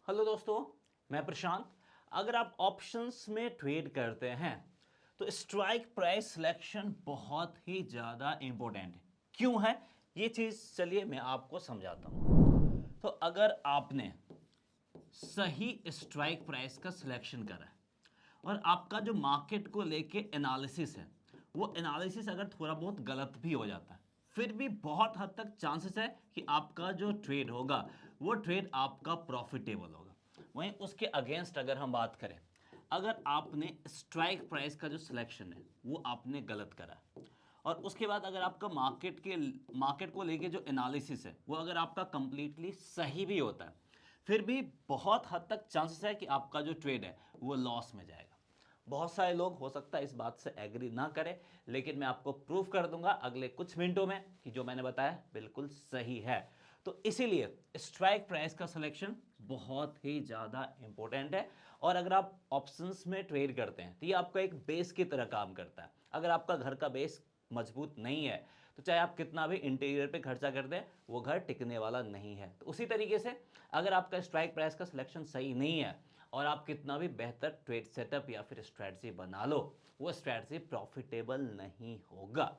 Hello दोस्तों, मैं प्रशांत। अगर आप ऑप्शंस में ट्रेड करते हैं तो स्ट्राइक प्राइस सिलेक्शन बहुत ही ज़्यादा इंपॉर्टेंट है। क्यों है ये चीज़, चलिए मैं आपको समझाता हूँ। तो अगर आपने सही स्ट्राइक प्राइस का सिलेक्शन करा है और आपका जो मार्केट को लेके एनालिसिस है वो एनालिसिस अगर थोड़ा बहुत गलत भी हो जाता है, फिर भी बहुत हद तक चांसेस है कि आपका जो ट्रेड होगा वो ट्रेड आपका प्रॉफिटेबल होगा। वहीं उसके अगेंस्ट अगर हम बात करें, अगर आपने स्ट्राइक प्राइस का जो सिलेक्शन है वो आपने गलत करा और उसके बाद अगर आपका मार्केट को लेके जो एनालिसिस है वो अगर आपका कंप्लीटली सही भी होता है, फिर भी बहुत हद तक चांसेस है कि आपका जो ट्रेड है वो लॉस में जाएगा। बहुत सारे लोग हो सकता है इस बात से एग्री ना करें, लेकिन मैं आपको प्रूफ कर दूंगा अगले कुछ मिनटों में कि जो मैंने बताया बिल्कुल सही है। तो इसीलिए स्ट्राइक प्राइस का सिलेक्शन बहुत ही ज़्यादा इंपॉर्टेंट है। और अगर आप ऑप्शंस में ट्रेड करते हैं तो ये आपका एक बेस की तरह काम करता है। अगर आपका घर का बेस मजबूत नहीं है तो चाहे आप कितना भी इंटीरियर पे खर्चा कर दें, वो घर टिकने वाला नहीं है। तो उसी तरीके से अगर आपका स्ट्राइक प्राइस का सिलेक्शन सही नहीं है और आप कितना भी बेहतर ट्रेड सेटअप या फिर स्ट्रैटेजी बना लो, वो स्ट्रैटेजी प्रॉफिटेबल नहीं होगा।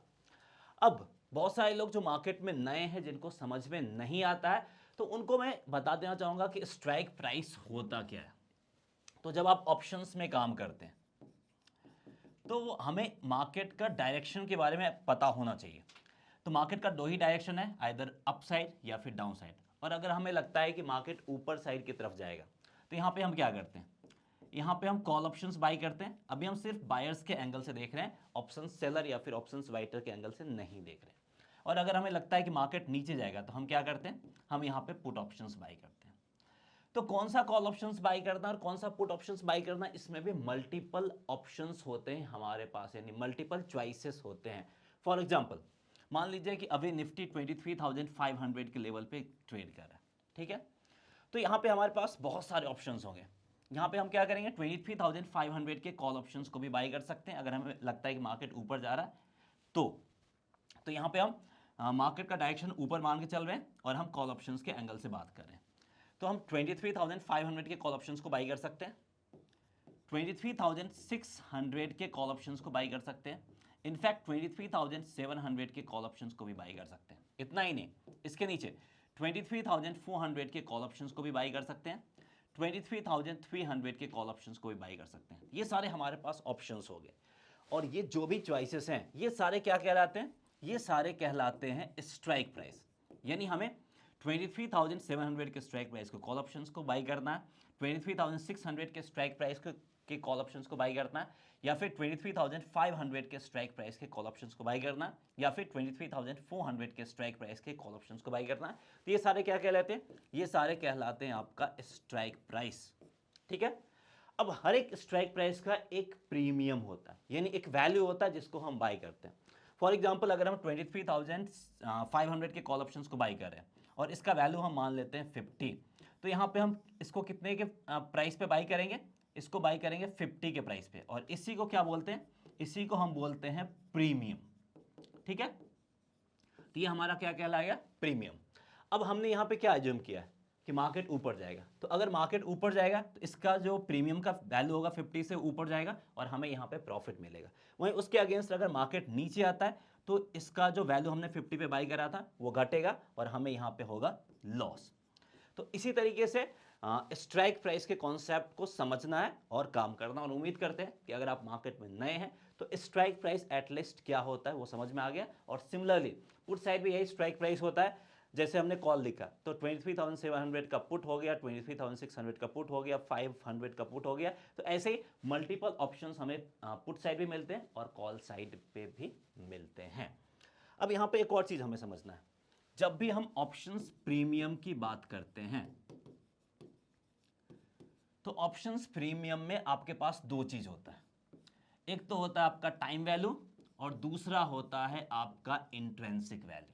अब बहुत सारे लोग जो मार्केट में नए हैं, जिनको समझ में नहीं आता है, तो उनको मैं बता देना चाहूंगा कि स्ट्राइक प्राइस होता क्या है। तो जब आप ऑप्शंस में काम करते हैं तो हमें मार्केट का डायरेक्शन के बारे में पता होना चाहिए। तो मार्केट का दो ही डायरेक्शन है, आइदर अप साइड या फिर डाउन साइड। और अगर हमें लगता है कि मार्केट ऊपर साइड की तरफ जाएगा तो यहाँ पे हम क्या करते हैं, यहाँ पे हम कॉल ऑप्शंस बाई करते हैं। अभी हम सिर्फ बायर्स के एंगल से देख रहे हैं, ऑप्शन सेलर या फिर ऑप्शन राइटर के एंगल से नहीं देख रहे। और अगर हमें लगता है कि मार्केट नीचे जाएगा तो हम क्या करते हैं, हम यहाँ पे पुट ऑप्शंस बाई करते हैं। तो कौन सा कॉल ऑप्शंस बाई करना और कौन सा पुट ऑप्शंस बाई करना, इसमें भी मल्टीपल ऑप्शंस होते हैं हमारे पास, यानी मल्टीपल चॉइसेस होते हैं। फॉर एग्जांपल, मान लीजिए कि अभी निफ्टी 23,500 के लेवल पे ट्रेड कर रहा है, ठीक है। तो यहाँ पे हमारे पास बहुत सारे ऑप्शंस होंगे। यहाँ पे हम क्या करेंगे, 23,500 के कॉल ऑप्शंस को भी बाई कर सकते हैं अगर हमें लगता है कि मार्केट ऊपर जा रहा है। तो यहाँ पे हम मार्केट का डायरेक्शन ऊपर मान के चल रहे हैं और हम कॉल ऑप्शंस के एंगल से बात कर रहे हैं। तो हम 23,500 के कॉल ऑप्शंस को बाई कर सकते हैं, 23,600 के कॉल ऑप्शंस को बाई कर सकते हैं, इनफैक्ट 23,700 के कॉल ऑप्शंस को भी बाई कर सकते हैं। इतना ही नहीं, इसके नीचे 23,400 के कॉल ऑप्शंस को भी बाई कर सकते हैं, 23,300 के कॉल ऑप्शंस को भी बाई कर सकते हैं। ये सारे हमारे पास ऑप्शंस हो गए। और ये जो भी चॉइसेस हैं ये सारे क्या कहलाते हैं, ये सारे कहलाते हैं स्ट्राइक प्राइस। यानी हमें 23,700 के स्ट्राइक प्राइस को कॉल ऑप्शंस को बाई करना है, 23,600 के स्ट्राइक प्राइस के कॉल ऑप्शंस को बाई करना है, या फिर 23,500 के स्ट्राइक प्राइस के कॉल ऑप्शंस को बाई करना है, या फिर 23,400 के स्ट्राइक प्राइस के कॉल ऑप्शंस को बाई करना है। तो ये सारे क्या कहलाते हैं, ये सारे कहलाते हैं आपका स्ट्राइक प्राइस, ठीक है। अब हर एक स्ट्राइक प्राइस का एक प्रीमियम होता है, यानी एक वैल्यू होता है जिसको हम बाई करते हैं। फॉर एग्जाम्पल, अगर हम 23,500 के कॉल ऑप्शंस को बाई कर रहे हैं और इसका वैल्यू हम मान लेते हैं 50, तो यहाँ पे हम इसको कितने के प्राइस पे बाई करेंगे, इसको बाई करेंगे 50 के प्राइस पे। और इसी को क्या बोलते हैं, इसी को हम बोलते हैं प्रीमियम, ठीक है। तो ये हमारा क्या कहलाएगा, प्रीमियम। अब हमने यहाँ पे क्या एज्यूम किया है कि मार्केट ऊपर जाएगा, तो अगर मार्केट ऊपर जाएगा तो इसका जो प्रीमियम का वैल्यू होगा 50 से ऊपर जाएगा और हमें यहाँ पे प्रॉफिट मिलेगा। वहीं उसके अगेंस्ट अगर मार्केट नीचे आता है तो इसका जो वैल्यू हमने 50 पे बाई करा था वो घटेगा और हमें यहाँ पे होगा लॉस। तो इसी तरीके से स्ट्राइक प्राइस के कॉन्सेप्ट को समझना है और काम करना। और उम्मीद करते हैं कि अगर आप मार्केट में नए हैं तो स्ट्राइक प्राइस एटलीस्ट क्या होता है वो समझ में आ गया। और सिमिलरली पुट साइड भी यही स्ट्राइक प्राइस होता है। जैसे हमने कॉल लिखा तो 23,700 का पुट हो गया, 23,600 का पुट हो गया, 500 का पुट हो गया। तो ऐसे ही मल्टीपल ऑप्शंस हमें पुट साइड भी मिलते हैं और कॉल साइड पे भी मिलते हैं। अब यहाँ पे एक और चीज़ हमें समझना है, जब भी हम ऑप्शंस प्रीमियम की बात करते हैं तो ऑप्शंस प्रीमियम में आपके पास दो चीज होता है, एक तो होता है आपका टाइम वैल्यू और दूसरा होता है आपका इंट्रिंसिक वैल्यू,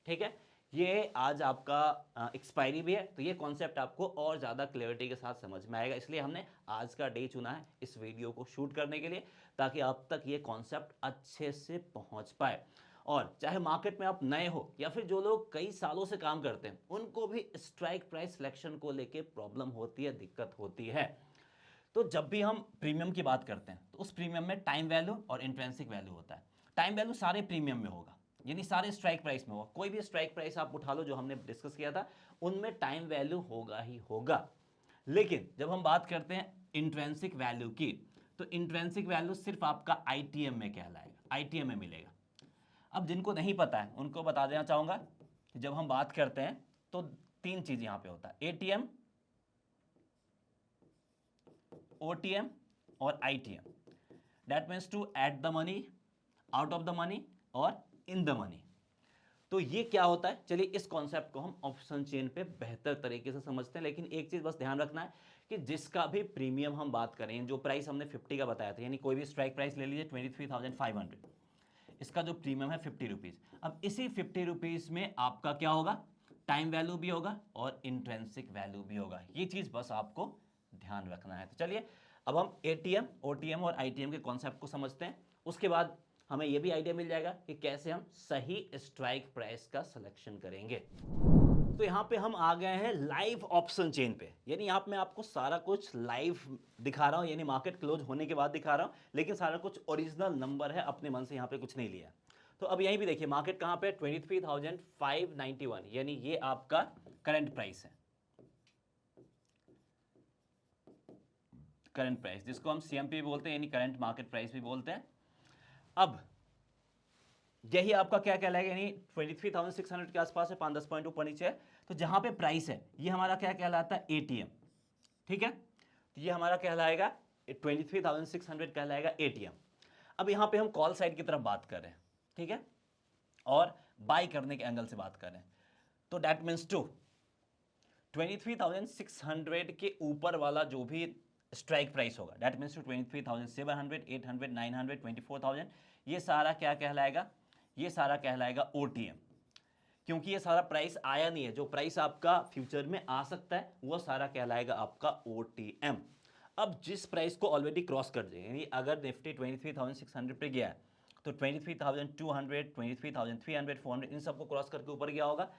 ठीक है। ये आज आपका एक्सपायरी भी है, तो ये कॉन्सेप्ट आपको और ज़्यादा क्लैरिटी के साथ समझ में आएगा। इसलिए हमने आज का डे चुना है इस वीडियो को शूट करने के लिए, ताकि आप तक ये कॉन्सेप्ट अच्छे से पहुंच पाए। और चाहे मार्केट में आप नए हो या फिर जो लोग कई सालों से काम करते हैं, उनको भी स्ट्राइक प्राइस सिलेक्शन को लेके प्रॉब्लम होती है, दिक्कत होती है। तो जब भी हम प्रीमियम की बात करते हैं तो उस प्रीमियम में टाइम वैल्यू और इंट्रिंसिक वैल्यू होता है। टाइम वैल्यू सारे प्रीमियम में होगा, यानी सारे स्ट्राइक प्राइस में होगा। कोई भी स्ट्राइक प्राइस आप उठा लो जो हमने डिस्कस किया था, उनमें टाइम वैल्यू होगा ही होगा। लेकिन जब हम बात करते हैं इंट्रिंसिक वैल्यू की, तो इंट्रिंसिक वैल्यू सिर्फ आपका आईटीएम में कहलाएगा, आईटीएम में मिलेगा। अब जिनको नहीं पता है उनको बता देना चाहूंगा कि जब हम बात करते हैं तो तीन चीज यहां पे होता है, एटीएम, ओटीएम और ITM. That means to at the money, out of the money और इन द मनी। तो ये क्या होता है, चलिए इस कॉन्सेप्ट को हम ऑप्शन चेन पे बेहतर तरीके से समझते हैं। लेकिन एक चीज बस ध्यान रखना है कि जिसका भी प्रीमियम हम बात करें, जो प्राइस हमने 50 का बताया था, यानी कोई भी स्ट्राइक प्राइस ले लीजिए 23,500, इसका जो प्रीमियम है 50 रुपीज। अब इसी 50 रुपीज में आपका क्या होगा, टाइम वैल्यू भी होगा और इंट्रिंसिक वैल्यू भी होगा। ये चीज बस आपको ध्यान रखना है। तो चलिए अब हम एटीएम, ओटीएम और आईटीएम के कॉन्सेप्ट को समझते हैं। उसके बाद हमें यह भी आइडिया मिल जाएगा कि कैसे हम सही स्ट्राइक प्राइस का सिलेक्शन करेंगे। तो यहां पे हम आ गए हैं लाइव ऑप्शन चेन पे, यानी यहां पे मैं आपको सारा कुछ लाइव दिखा रहा हूं, यानी मार्केट क्लोज होने के बाद दिखा रहा हूं, लेकिन सारा कुछ ओरिजिनल नंबर है, अपने मन से यहां पे कुछ नहीं लिया। तो अब यहीं भी देखिए मार्केट कहां पे, 23,591, यानी ये आपका करंट प्राइस है, करंट प्राइस, जिसको हम सीएमपी भी बोलते हैं, यानी करंट मार्केट प्राइस भी बोलते हैं। अब यही आपका क्या कहलाएगा, यानी 23,600 के आसपास है, 5-10 पॉइंट ऊपर नीचे है। तो जहां पे प्राइस है ये हमारा क्या कहलाता है, एटीएम। ठीक है, तो ये हमारा कहलाएगा 23,600 कहलाएगा एटीएम। अब यहां पे हम कॉल साइड की तरफ बात कर रहे हैं, ठीक है, और बाय करने के एंगल से बात कर रहे हैं। तो दैट मीन्स टू 23,600 के ऊपर वाला जो भी स्ट्राइक प्राइस होगा, दैट मीन्स टू 23,700, 800, 900, 24,000, ये सारा क्या कहलाएगा, ये सारा कहलाएगा ओटीएम। क्योंकि ये सारा प्राइस आया नहीं है, जो प्राइस आपका फ्यूचर में आ सकता है वो सारा कहलाएगा आपका ओटीएम। अब जिस प्राइस को ऑलरेडी क्रॉस कर जाए, यानी अगर निफ्टी 23,600 पे गया है तो 23,200, 23,300, 400 इन सबको क्रॉस करके ऊपर गया होगा,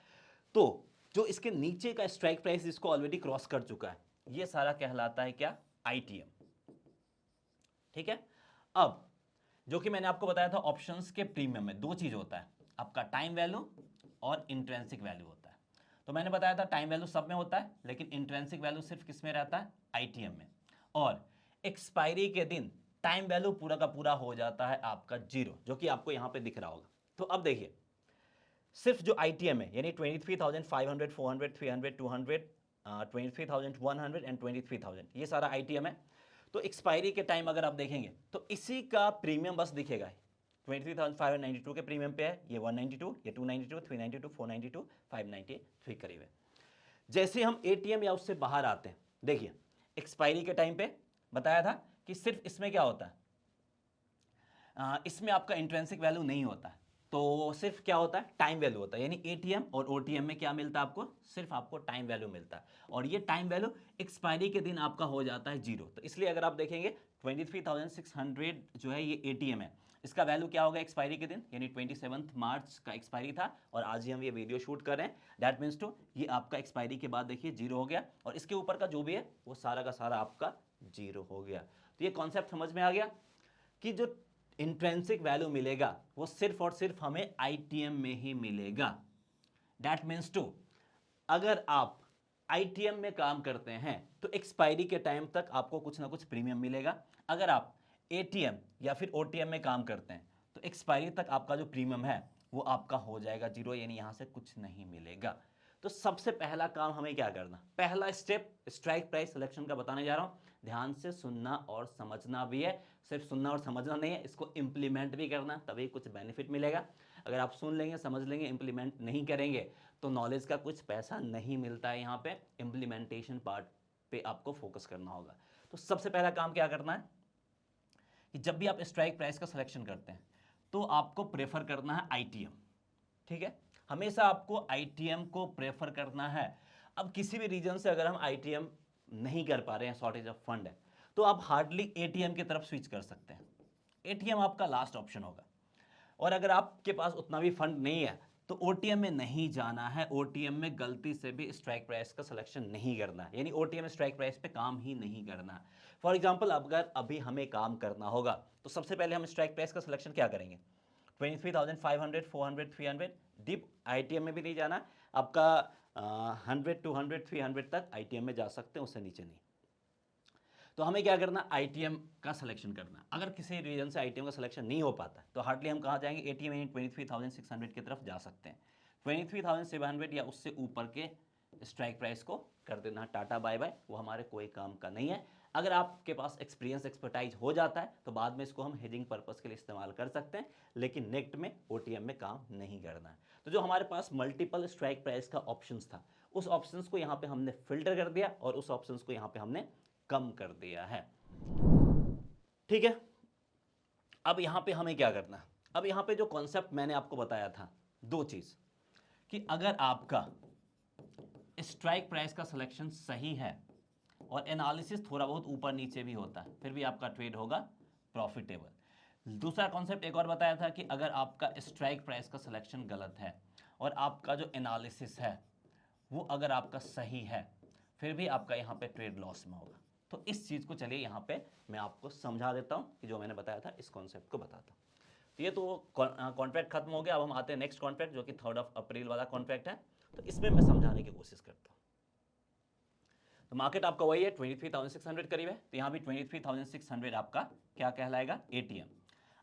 तो जो इसके नीचे का स्ट्राइक प्राइस जिसको ऑलरेडी क्रॉस कर चुका है, ये सारा कहलाता है क्या, आईटीएम। ठीक है, अब जो कि मैंने आपको बताया था ऑप्शंस के प्रीमियम में दो चीज होता है, आपका टाइम वैल्यू और इंट्रिंसिक वैल्यू होता है। तो मैंने बताया था टाइम वैल्यू सब में होता है, लेकिन इंट्रिंसिक वैल्यू सिर्फ किस में रहता है, आईटीएम में। और एक्सपायरी के दिन टाइम वैल्यू पूरा का पूरा हो जाता है आपका जीरो, जो कि आपको यहां पे दिख रहा होगा। तो अब देखिए सिर्फ जो आईटीएम है, यानी 23,500, 400, 300, 200, 23,100 एंड 23,000, ये सारा आईटीएम है। तो एक्सपायरी के टाइम अगर आप देखेंगे तो इसी का प्रीमियम बस दिखेगा, 23,592 के प्रीमियम पे है, ये 192, ये 292, 392, 492, 593 करीब है। जैसे हम एटीएम या उससे बाहर आते हैं, देखिए एक्सपायरी के टाइम पे बताया था कि सिर्फ इसमें क्या होता है, इसमें आपका इंट्रिंसिक वैल्यू नहीं होता है, तो सिर्फ क्या होता है, टाइम वैल्यू होता है। यानी एटीएम और ओटीएम में क्या मिलता है आपको, सिर्फ आपको टाइम वैल्यू मिलता है, और ये टाइम वैल्यू एक्सपायरी के दिन आपका हो जाता है जीरो। तो इसलिए अगर आप देखेंगे 23,600 जो है ये एटीएम है, इसका वैल्यू क्या होगा एक्सपायरी के दिन, यानी 27 मार्च का एक्सपायरी था और आज ही हम ये वीडियो शूट कर रहे हैं, दैट मीन्स टू ये आपका एक्सपायरी के बाद देखिए जीरो हो गया, और इसके ऊपर का जो भी है वो सारा का सारा आपका जीरो हो गया। तो ये कॉन्सेप्ट समझ में आ गया कि जो इंट्रिंसिक वैल्यू मिलेगा वो सिर्फ और सिर्फ हमें आईटीएम में ही मिलेगा। दैट मीन्स टू अगर आप आईटीएम में काम करते हैं तो एक्सपायरी के टाइम तक आपको कुछ ना कुछ प्रीमियम मिलेगा। अगर आप एटीएम या फिर ओटीएम में काम करते हैं तो एक्सपायरी तक आपका जो प्रीमियम है वो आपका हो जाएगा जीरो, यानी यहां से कुछ नहीं मिलेगा। तो सबसे पहला काम हमें क्या करना, पहला स्टेप स्ट्राइक प्राइस सिलेक्शन का बताने जा रहा हूं, ध्यान से सुनना और समझना भी है। सिर्फ सुनना और समझना नहीं है, इसको इंप्लीमेंट भी करना, तभी कुछ बेनिफिट मिलेगा। अगर आप सुन लेंगे, समझ लेंगे, इंप्लीमेंट नहीं करेंगे तो नॉलेज का कुछ पैसा नहीं मिलता है। यहाँ पे इंप्लीमेंटेशन पार्ट पे आपको फोकस करना होगा। तो सबसे पहला काम क्या करना है कि जब भी आप स्ट्राइक प्राइस का सिलेक्शन करते हैं तो आपको प्रेफर करना है आईटीएम। ठीक है, हमेशा आपको आईटीएम को प्रेफर करना है। अब किसी भी रीजन से अगर हम आईटीएम नहीं कर पा रहे हैं, शॉर्टेज ऑफ फंड है, तो आप हार्डली एटीएम की तरफ स्विच कर सकते हैं। एटीएम आपका लास्ट ऑप्शन होगा। और अगर आपके पास उतना भी फंड नहीं है तो ओटीएम में नहीं जाना है, ओटीएम में गलती से भी स्ट्राइक प्राइस का सिलेक्शन नहीं करना है, यानी ओटीएम स्ट्राइक प्राइस पे काम ही नहीं करना है। फॉर एग्जांपल अगर अभी हमें काम करना होगा तो सबसे पहले हम स्ट्राइक प्राइस का सिलेक्शन क्या करेंगे, 23,500, 400, 300, डीप आईटीएम में भी नहीं जाना, आपका 100, 200, 300 तक आईटीएम में जा सकते हैं, उससे नीचे नहीं। तो हमें क्या करना, आईटीएम का सिलेक्शन करना। अगर किसी रीजन से आईटीएम का सिलेक्शन नहीं हो पाता है तो हार्डली हम कहाँ जाएंगे, एटीएम यानी 23,600 की तरफ जा सकते हैं। 23,700 या उससे ऊपर के स्ट्राइक प्राइस को कर देना टाटा बाय बाय, वो हमारे कोई काम का नहीं है। अगर आपके पास एक्सपीरियंस एक्सपर्टाइज हो जाता है तो बाद में इसको हम हेजिंग पर्पस के लिए इस्तेमाल कर सकते हैं, लेकिन नेक्ट में ओटीएम में काम नहीं करना है। तो जो हमारे पास मल्टीपल स्ट्राइक प्राइस का ऑप्शंस था, उस ऑप्शंस को यहाँ पे हमने फिल्टर कर दिया और उस ऑप्शंस को यहाँ पे हमने कम कर दिया है। ठीक है, अब यहां पे हमें क्या करना है, अब यहां पे जो कॉन्सेप्ट मैंने आपको बताया था, दो चीज, कि अगर आपका स्ट्राइक प्राइस का सिलेक्शन सही है और एनालिसिस थोड़ा बहुत ऊपर नीचे भी होता है, फिर भी आपका ट्रेड होगा प्रॉफिटेबल। दूसरा कॉन्सेप्ट एक और बताया था कि अगर आपका स्ट्राइक प्राइस का सिलेक्शन गलत है और आपका जो एनालिसिस है वो अगर आपका सही है, फिर भी आपका यहाँ पे ट्रेड लॉस में होगा। तो इस चीज़ को चलिए यहाँ पे मैं आपको समझा देता हूँ कि जो मैंने बताया था इस कॉन्सेप्ट को बताता हूँ। तो ये तो कॉन्ट्रैक्ट खत्म हो गया, अब हम आते हैं नेक्स्ट कॉन्ट्रैक्ट जो कि 3 अप्रैल वाला कॉन्ट्रैक्ट है। तो इसमें मैं समझाने की कोशिश करता हूँ। तो मार्केट आपका वही है, 23,600 करीब है, तो यहाँ भी 23,600 आपका क्या कहलाएगा, एटीएम।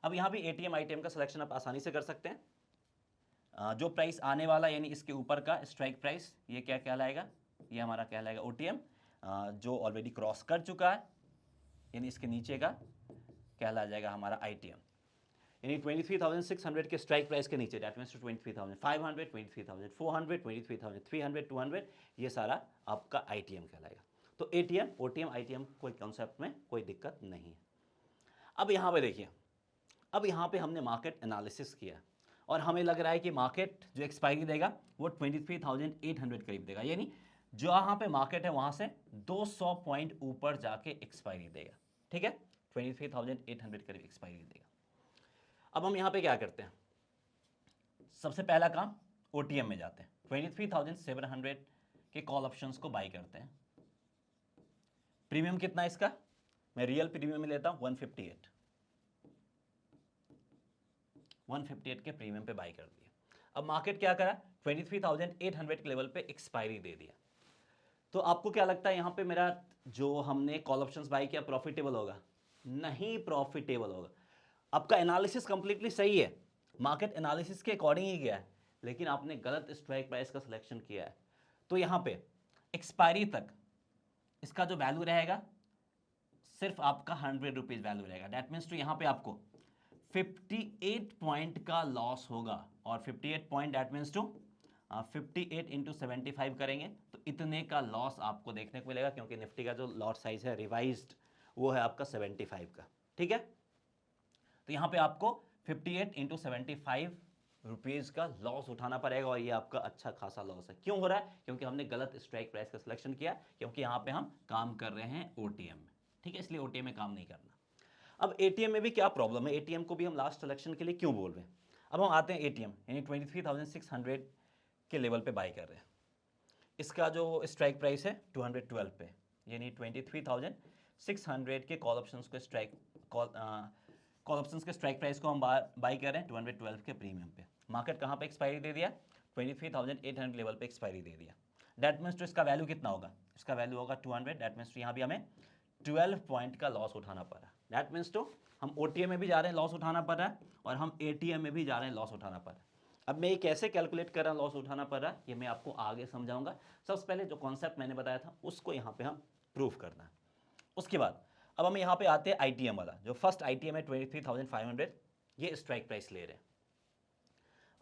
अब यहाँ भी एटीएम आईटीएम का सिलेक्शन आप आसानी से कर सकते हैं। जो प्राइस आने वाला यानी इसके ऊपर का स्ट्राइक प्राइस, ये क्या कहलाएगा, ये हमारा कहलाएगा ओटीएम। जो ऑलरेडी क्रॉस कर चुका है यानी इसके नीचे का कहला जाएगा हमारा आईटीएम, यानी 23,600 के स्ट्राइक प्राइस के नीचे, दैट मीन्स 23,500, 23,400, 23,300, 200, ये सारा आपका आईटीएम कहलाएगा। तो एटीएम ओटीएम आईटीएम कोई कॉन्सेप्ट में कोई दिक्कत नहीं है। अब यहाँ पे देखिए, अब यहाँ पे हमने मार्केट एनालिसिस किया और हमें लग रहा है कि मार्केट जो एक्सपायरी देगा वो 23,800 करीब देगा, यानी जो यहाँ पे मार्केट है वहां से 200 पॉइंट ऊपर जाके एक्सपायरी देगा। ठीक है, 23,800 करीब एक्सपायरी देगा। अब हम यहाँ पे क्या करते हैं, सबसे पहला काम ओटीएम में जाते हैं, 23,700 के कॉल ऑप्शंस को बाई करते हैं। प्रीमियम कितना है इसका, मैं रियल प्रीमियम में लेता हूं 158 के प्रीमियम पे बाई कर दिया। अब मार्केट क्या करा, 23,800 के लेवल पे एक्सपायरी दे दिया। तो आपको क्या लगता है यहाँ पे मेरा जो हमने कॉल ऑप्शंस बाई किया प्रॉफिटेबल होगा, नहीं प्रॉफिटेबल होगा। आपका एनालिसिस कंप्लीटली सही है, मार्केट एनालिसिस के अकॉर्डिंग ही गया है, लेकिन आपने गलत स्ट्राइक प्राइस का सिलेक्शन किया है। तो यहाँ पे एक्सपायरी तक इसका जो वैल्यू रहेगा सिर्फ आपका 100 रुपीज वैल्यू रहेगा। दैट मीन्स तो यहाँ पे आपको 58 पॉइंट का लॉस होगा, और 58 point that means to 58 into 75 करेंगे तो इतने का लॉस आपको देखने को मिलेगा, क्योंकि निफ्टी का जो लॉट साइज है रिवाइज्ड वो है आपका 75 का। ठीक है, तो यहाँ पे आपको 58 इंटू 75 रुपीज़ का लॉस उठाना पड़ेगा, और ये आपका अच्छा खासा लॉस है। क्यों हो रहा है, क्योंकि हमने गलत स्ट्राइक प्राइस का सिलेक्शन किया, क्योंकि यहाँ पे हम काम कर रहे हैं ओटीएम में। ठीक है, इसलिए ओटीएम में काम नहीं करना। अब एटीएम में भी क्या प्रॉब्लम है, एटीएम को भी हम लास्ट सिलेक्शन के लिए क्यों बोल रहे हैं। अब हम आते हैं एटीएम, यानी 23,600 के लेवल पे बाई कर रहे हैं। इसका जो स्ट्राइक प्राइस है 212 पे, यानी 23,600 के कॉल ऑप्शंस को कॉल ऑप्शंस के स्ट्राइक प्राइस को हम बाई कर रहे हैं 212 के प्रीमियम पे। मार्केट कहाँ पे एक्सपायरी दे दिया, 23,800 लेवल पे एक्सपायरी दे दिया। दैट मीन्स तो इसका वैल्यू कितना होगा, इसका वैल्यू होगा 200। दैट मीन्स तो यहाँ भी हमें 12 पॉइंट का लॉस उठाना पड़ रहा है। दैट मीन्स तो हम ओटीएम में भी जा रहे हैं लॉस उठाना पड़ रहा है, और हम एटीएम में भी जा रहे हैं लॉस उठाना पड़ रहा है। अब मैं ये कैसे कैलकुलेट कर रहा हूँ लॉस उठाना पड़ रहा है, ये मैं आपको आगे समझाऊंगा। सबसे पहले जो कॉन्सेप्ट मैंने बताया था उसको यहाँ पे हम प्रूफ करना है। उसके बाद अब हम यहाँ पे आते हैं आईटीएम वाला, जो फर्स्ट आईटीएम है 23,500, ये स्ट्राइक प्राइस ले रहे हैं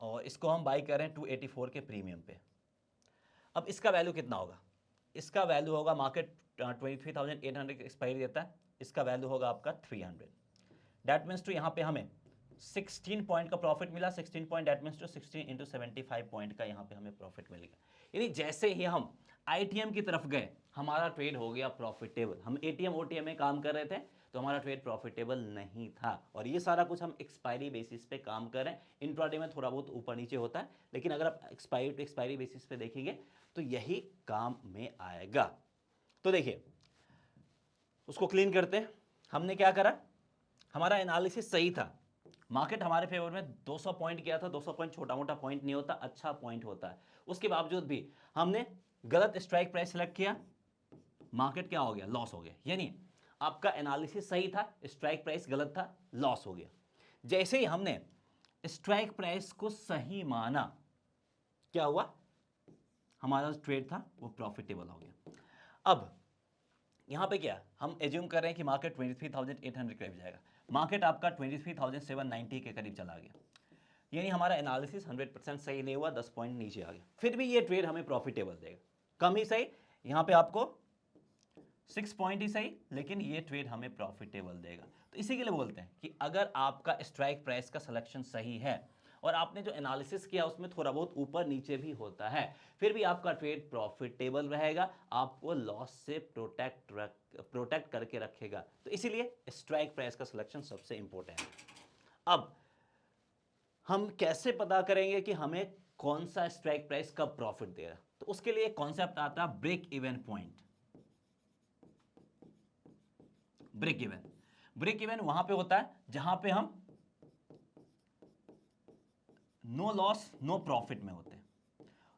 और इसको हम बाई कर रहे हैं 284 के प्रीमियम पे। अब इसका वैल्यू कितना होगा, इसका वैल्यू होगा, मार्केट 23,800 की एक्सपायरी देता है, इसका वैल्यू होगा आपका 300। दैट मीन्स टू यहाँ पे हमें 16 पॉइंट का प्रॉफिट मिला। 16 point that means to 16 into 75 point का यहाँ पे हमें प्रॉफिट मिलेगा। यानी जैसे ही हम आईटीएम की तरफ गए हमारा ट्रेड हो गया प्रॉफिटेबल। हम एटीएम ओटीएम में काम कर रहे थे तो हमारा ट्रेड प्रॉफिटेबल नहीं था, और ये सारा कुछ हम एक्सपायरी बेसिस पे काम कर रहे हैं। इंट्राडे में थोड़ा बहुत ऊपर नीचे होता है, लेकिन अगर आप एक्सपायरी टू एक्सपायरी बेसिस पे देखेंगे तो यही काम में आएगा। तो देखिए उसको क्लीन करते हैं। हमने क्या करा, हमारा एनालिसिस सही था, मार्केट हमारे फेवर में 200 पॉइंट गया था। 200 पॉइंट छोटा मोटा पॉइंट नहीं होता, अच्छा पॉइंट होता है। उसके बावजूद भी हमने गलत स्ट्राइक प्राइस सेलेक्ट किया, मार्केट क्या हो गया, लॉस हो गया। यानी आपका एनालिसिस सही था, स्ट्राइक प्राइस गलत था, लॉस हो गया। जैसे ही हमने स्ट्राइक प्राइस को सही माना, क्या हुआ, हमारा ट्रेड था वो प्रॉफिटेबल हो गया। अब यहां पे क्या, हम एज्यूम कर रहे हैं कि मार्केट 23,800 करीब जाएगा। मार्केट आपका 23,790 के करीब चला गया, यानी हमारा एनालिसिस 100% सही नहीं हुआ, 10 पॉइंट नीचे आ गया। फिर भी ये ट्रेड हमें प्रॉफिटेबल देगा, कम ही सही, यहां पे आपको 6 पॉइंट ही सही, लेकिन ये ट्रेड हमें प्रॉफिटेबल देगा। तो इसी के लिए बोलते हैं कि अगर आपका स्ट्राइक प्राइस का सिलेक्शन सही है और आपने जो एनालिसिस किया उसमें थोड़ा बहुत ऊपर नीचे भी होता है, फिर भी आपका ट्रेड प्रॉफिटेबल रहेगा, आपको लॉस से प्रोटेक्ट करके रखेगा। तो इसीलिए स्ट्राइक प्राइस का सिलेक्शन सबसे इंपॉर्टेंट है। अब हम कैसे पता करेंगे कि हमें कौन सा स्ट्राइक प्राइस कब प्रॉफिट दे रहा है, तो उसके लिए एक कॉन्सेप्ट आता है break even point. Break even वहां पे होता है जहां पे हम नो लॉस नो प्रॉफिट में होते हैं।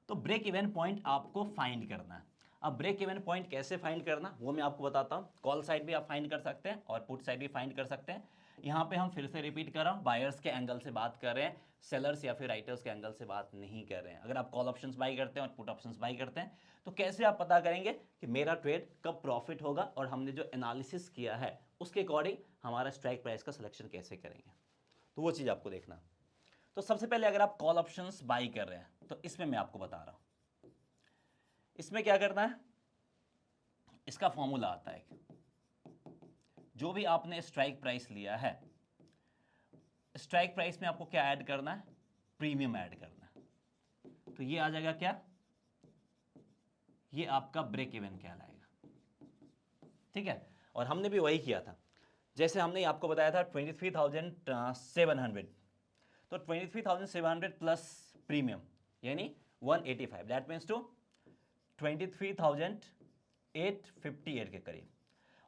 तो ब्रेक इवन पॉइंट आपको फाइंड करना है। अब ब्रेक इवन पॉइंट कैसे फाइंड करना वो मैं आपको बताता हूं। कॉल साइड भी आप फाइंड कर सकते हैं और पुट साइड भी फाइंड कर सकते हैं। यहां पे हम फिर से रिपीट कर रहा हूं, बायर्स के एंगल से बात कर रहे हैं, सेलर्स या फिर राइटर्स के एंगल से बात नहीं कर रहे हैं। अगर आप कॉल ऑप्शंस बाई करते हैं और पुट ऑप्शंस बाई करते हैं तो कैसे आप पता करेंगे कि मेरा ट्रेड कब प्रॉफिट होगा, और हमने जो एनालिसिस किया है उसके अकॉर्डिंग हमारा स्ट्राइक प्राइस का सिलेक्शन कैसे करेंगे, तो वो चीज़ आपको देखना। तो सबसे पहले अगर आप कॉल ऑप्शंस बाई कर रहे हैं तो इसमें मैं आपको बता रहा हूं, इसमें क्या करना है, इसका फॉर्मूला आता है, जो भी आपने स्ट्राइक प्राइस लिया है, स्ट्राइक प्राइस में आपको क्या ऐड करना है, प्रीमियम ऐड करना है। तो ये आ जाएगा क्या, ये आपका ब्रेक इवन कहलाएगा, ठीक है। और हमने भी वही किया था, जैसे हमने आपको बताया था 23,700, तो 23,700 प्लस प्रीमियम यानी 185, दैट मीन्स टू 23,858 के करीब।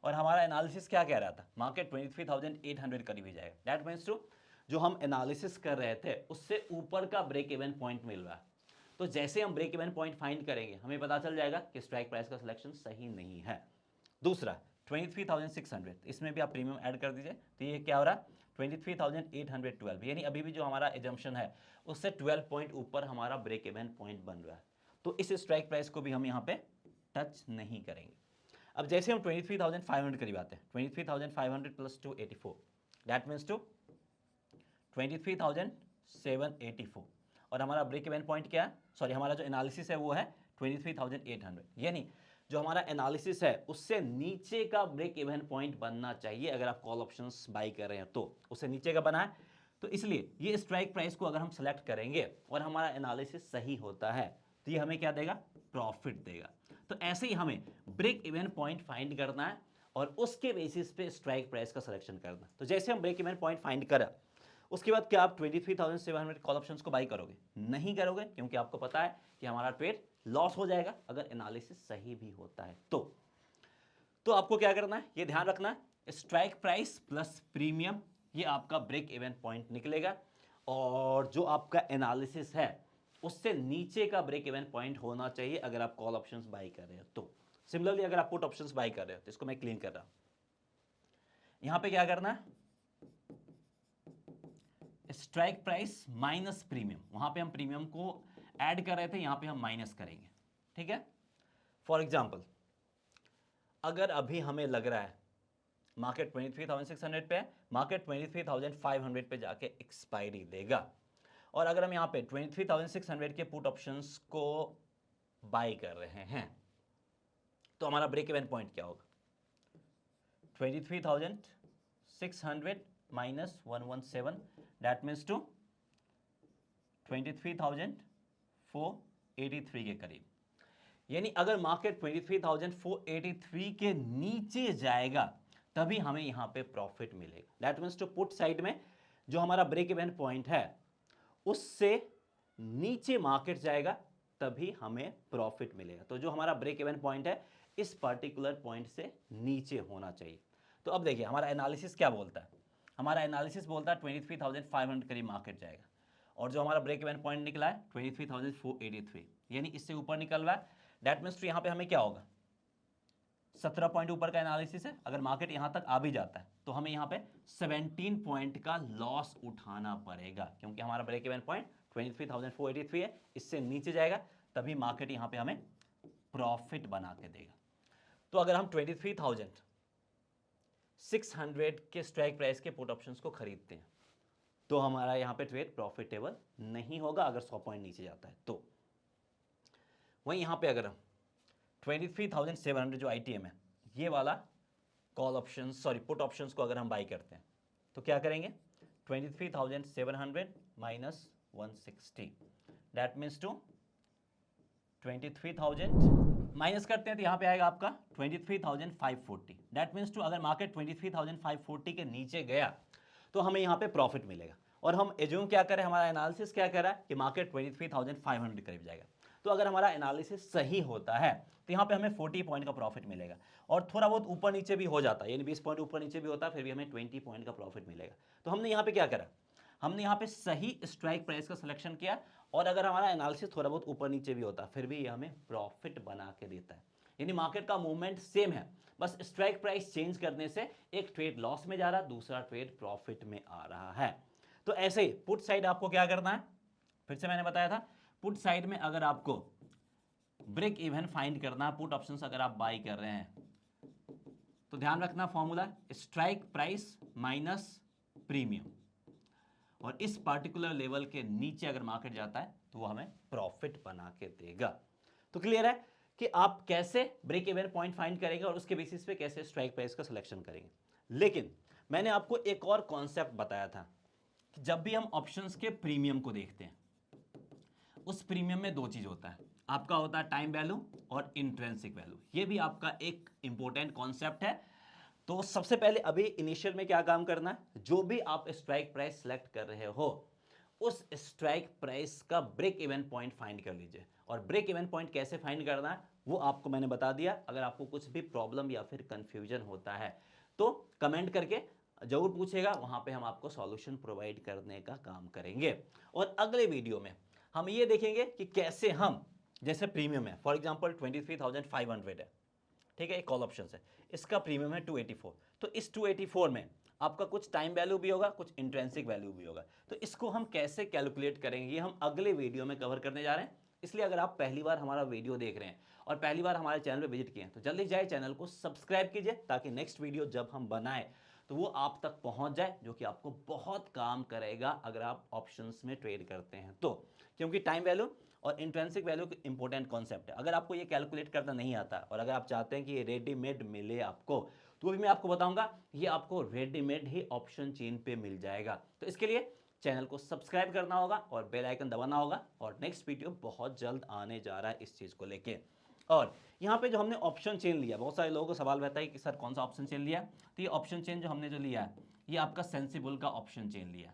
और हमारा एनालिसिस क्या कह रहा था, मार्केट 23,800 करीब ही जाएगा, दैट मीन्स टू जो हम एनालिसिस कर रहे थे उससे ऊपर का ब्रेक इवन पॉइंट मिल रहा है। तो जैसे हम ब्रेक इवन पॉइंट फाइंड करेंगे हमें पता चल जाएगा कि स्ट्राइक प्राइस का सिलेक्शन सही नहीं है। दूसरा 23,600, इसमें भी आप प्रीमियम ऐड कर दीजिए, तो ये क्या हो रहा है 23,812, यानी अभी भी जो हमारा एजम्पशन है उससे 12 पॉइंट ऊपर हमारा ब्रेक इवन पॉइंट बन रहा है। तो इस स्ट्राइक प्राइस को भी हम यहाँ पे टच नहीं करेंगे। अब जैसे हम 23,500 करीब आते हैं, 23,500 प्लस 284, दैट मीन्स टू 23,784, और हमारा ब्रेक इवन पॉइंट क्या है, सॉरी हमारा जो एनालिसिस है वो है 23,800, यानी जो हमारा एनालिसिस है उससे नीचे का ब्रेक इवन पॉइंट बनना चाहिए। अगर आप कॉल ऑप्शंस बाई कर रहे हैं तो उससे नीचे का बना है, तो इसलिए ये स्ट्राइक प्राइस को अगर हम सेलेक्ट करेंगे और हमारा एनालिसिस सही होता है तो ये हमें क्या देगा, प्रॉफिट देगा। तो ऐसे ही हमें ब्रेक इवन पॉइंट फाइंड करना है और उसके बेसिस पे स्ट्राइक प्राइस का सिलेक्शन करना। तो जैसे हम ब्रेक इवन पॉइंट फाइंड करा, उसके बाद क्या आप 23,700 कॉल ऑप्शंस को बाई करोगे, नहीं करोगे, क्योंकि आपको पता है कि हमारा ट्रेड लॉस हो जाएगा अगर एनालिसिस सही भी होता है। तो आपको क्या करना है, ये ध्यान रखना है, स्ट्राइक प्राइस प्लस प्रीमियम ये आपका ब्रेक इवन पॉइंट निकलेगा, और जो आपका एनालिसिस है उससे नीचे का ब्रेक इवन पॉइंट होना चाहिए अगर आप कॉल ऑप्शंस बाई कर रहे हो। तो सिमिलरली अगर आप पुट ऑप्शंस बाई कर रहे हो तो इसको मैं क्लीन कर रहा हूं, यहां पे क्या करना है, स्ट्राइक प्राइस माइनस प्रीमियम, वहां पे हम प्रीमियम को ऐड कर रहे थे, यहां पे हम माइनस करेंगे, ठीक है। फॉर एग्जांपल अगर अभी हमें लग रहा है मार्केट 23,600 पे है, मार्केट 23,500 पे जाके एक्सपायरी देगा, और अगर हम यहां पे 23,600 के पुट ऑप्शंस को बाय कर रहे हैं तो हमारा ब्रेक इवन पॉइंट क्या होगा, 23,600 माइनस 117, दैट मीन्स टू 23,483 के करीब, यानी अगर मार्केट 23,483 के नीचे जाएगा तभी हमें यहां पे प्रॉफिट मिलेगा। That means to put side में जो हमारा ब्रेक इवन पॉइंट है उससे नीचे मार्केट जाएगा तभी हमें प्रॉफिट मिलेगा। तो जो हमारा ब्रेक इवन पॉइंट है इस पर्टिकुलर पॉइंट से नीचे होना चाहिए। तो अब देखिए हमारा एनालिसिस क्या बोलता है, हमारा एनालिसिस बोलता है 23,500 करीब मार्केट जाएगा और जो हमारा ब्रेक इवन पॉइंट निकला है 23,483, यानी इससे ऊपर निकल रहा है। दैट मीन्स यहाँ पे हमें क्या होगा, 17 पॉइंट ऊपर का एनालिसिस है, अगर मार्केट यहां तक आ भी जाता है तो हमें यहां पे 17 पॉइंट का लॉस उठाना पड़ेगा, क्योंकि हमारा ब्रेक इवन पॉइंट 23,483 है, इससे नीचे जाएगा तभी मार्केट यहां पे हमें प्रॉफिट बना के देगा। तो अगर हम 23,600 के स्ट्राइक प्राइस के पुट ऑप्शंस को खरीदते हैं तो हमारा यहां पे ट्रेड प्रॉफिटेबल नहीं होगा अगर 100 पॉइंट नीचे जाता है तो। वहीं यहां पे अगर हम 23,700 जो आईटीएम है ये वाला कॉल ऑप्शन पुट ऑप्शंस को अगर हम बाई करते हैं तो क्या करेंगे, 23,700 minus 160 that means to 23,000 minus करते हैं तो यहां पे आएगा आपका 23,540। दैट मीन्स टू अगर मार्केट 23,540 के नीचे गया तो हमें यहां पे प्रॉफिट मिलेगा। और हम एज्यूम क्या करें, हमारा एनालिसिस क्या कर रहा है कि मार्केट 23,500 करीब जाएगा। तो अगर हमारा एनालिसिस सही होता है तो यहाँ पे हमें 40 पॉइंट का प्रॉफिट मिलेगा और थोड़ा बहुत ऊपर नीचे भी हो जाता है, यानी 20 पॉइंट ऊपर नीचे भी होता है, फिर भी हमें 20 पॉइंट का प्रॉफिट मिलेगा। तो हमने यहाँ पे क्या करा, हमने यहाँ पे सही स्ट्राइक प्राइस का सिलेक्शन किया और अगर हमारा एनालिसिस थोड़ा बहुत ऊपर नीचे भी होता फिर भी ये हमें प्रॉफिट बना के देता है। यानी मार्केट का मूवमेंट सेम है, बस स्ट्राइक प्राइस चेंज करने से एक ट्रेड लॉस में जा रहा है, दूसरा ट्रेड प्रॉफिट में आ रहा है। तो ऐसे ही पुट साइड आपको क्या करना है, फिर से मैंने बताया था पुट साइड में अगर आपको ब्रेक इवन फाइंड करना, पुट ऑप्शंस अगर आप बाई कर रहे हैं तो ध्यान रखना formula strike price minus premium, और इस पार्टिकुलर लेवल के नीचे अगर मार्केट जाता है तो वो हमें प्रॉफिट बना के देगा। तो क्लियर है कि आप कैसे ब्रेक इवन पॉइंट फाइंड करेंगे और उसके बेसिस पे कैसे स्ट्राइक प्राइस का सिलेक्शन करेंगे। लेकिन मैंने आपको एक और कॉन्सेप्ट बताया था कि जब भी हम ऑप्शंस के प्रीमियम को देखते हैं उस प्रीमियम में दो चीज होता है, आपका होता है टाइम वैल्यू और इंट्रिंसिक वैल्यू। ये भी आपका एक इंपॉर्टेंट कॉन्सेप्ट है। तो सबसे पहले अभी इनिशियल में क्या काम करना है, जो भी आप स्ट्राइक प्राइस सेलेक्ट कर रहे हो उस स्ट्राइक प्राइस का ब्रेक इवन पॉइंट फाइंड कर लीजिए। और ब्रेक इवन पॉइंट कैसे फाइंड करना है वो आपको मैंने बता दिया। अगर आपको कुछ भी प्रॉब्लम या फिर कंफ्यूजन होता है तो कमेंट करके जरूर पूछेगा, वहां पे हम आपको सॉल्यूशन प्रोवाइड करने का काम करेंगे। और अगले वीडियो में हम ये देखेंगे कि कैसे हम, जैसे प्रीमियम है फॉर एग्जांपल 23,500 है, ठीक है, एक कॉल ऑप्शन है, इसका प्रीमियम है 284। तो इस 284 में आपका कुछ टाइम वैल्यू भी होगा, कुछ इंट्रिंसिक वैल्यू भी होगा। तो इसको हम कैसे कैलकुलेट करेंगे ये हम अगले वीडियो में कवर करने जा रहे हैं। इसलिए अगर आप पहली बार हमारा वीडियो देख रहे हैं और पहली बार हमारे चैनल पर विजिट किए हैं तो जल्दी जाए चैनल को सब्सक्राइब कीजिए ताकि नेक्स्ट वीडियो जब हम बनाए तो वो आप तक पहुंच जाए, जो कि आपको बहुत काम करेगा अगर आप ऑप्शंस में ट्रेड करते हैं तो। क्योंकि टाइम वैल्यू और इंट्रिंसिक वैल्यू इंपॉर्टेंट कॉन्सेप्ट है। अगर आपको ये कैलकुलेट करना नहीं आता और अगर आप चाहते हैं कि ये रेडीमेड मिले आपको तो भी मैं आपको बताऊंगा, ये आपको रेडीमेड ही ऑप्शन चेन पे मिल जाएगा। तो इसके लिए चैनल को सब्सक्राइब करना होगा और बेल आइकन दबाना होगा। और नेक्स्ट वीडियो बहुत जल्द आने जा रहा है इस चीज़ को लेके। और यहाँ पे जो हमने ऑप्शन चेन लिया, बहुत सारे लोगों को सवाल रहता है कि सर कौन सा ऑप्शन चेन लिया। तो ये ऑप्शन चेन जो हमने जो लिया है ये आपका सेंसिबल का ऑप्शन चेन लिया।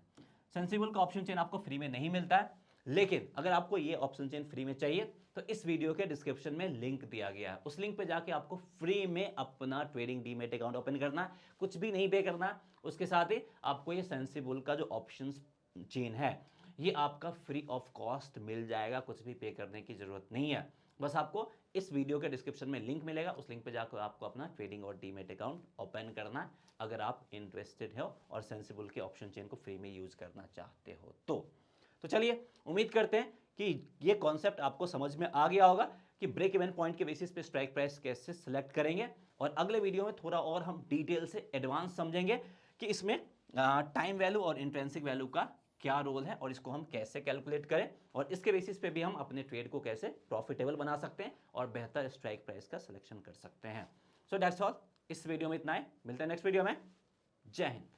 सेंसिबल का ऑप्शन चेन आपको फ्री में नहीं मिलता है, लेकिन अगर आपको ये ऑप्शन चेन फ्री में चाहिए तो इस वीडियो के डिस्क्रिप्शन में लिंक दिया गया है, उस लिंक पे जाके आपको फ्री में अपना ट्रेडिंग डीमैट अकाउंट ओपन करना, कुछ भी नहीं पे करना। उसके साथ ही आपको ये सेंसिबल का जो ऑप्शन चेन है ये आपका फ्री ऑफ कॉस्ट मिल जाएगा, कुछ भी पे करने की जरूरत नहीं है। बस आपको इस वीडियो के डिस्क्रिप्शन में लिंक मिलेगा, उस लिंक पे जाकर आपको अपना ट्रेडिंग और डीमैट अकाउंट ओपन करना अगर आप इंटरेस्टेड हो और सेंसिबल के ऑप्शन चेन को फ्री में यूज करना चाहते हो तो चलिए उम्मीद करते हैं कि ये कॉन्सेप्ट आपको समझ में आ गया होगा कि ब्रेक इवन पॉइंट के बेसिस पे स्ट्राइक प्राइस कैसे सिलेक्ट करेंगे। और अगले वीडियो में थोड़ा और हम डिटेल से एडवांस समझेंगे कि इसमें टाइम वैल्यू और इंट्रिंसिक वैल्यू का क्या रोल है और इसको हम कैसे कैलकुलेट करें और इसके बेसिस पे भी हम अपने ट्रेड को कैसे प्रॉफिटेबल बना सकते हैं और बेहतर स्ट्राइक प्राइस का सिलेक्शन कर सकते हैं। सो दैट्स ऑल, इस वीडियो में इतना है, मिलते हैं नेक्स्ट वीडियो में। जय हिंद।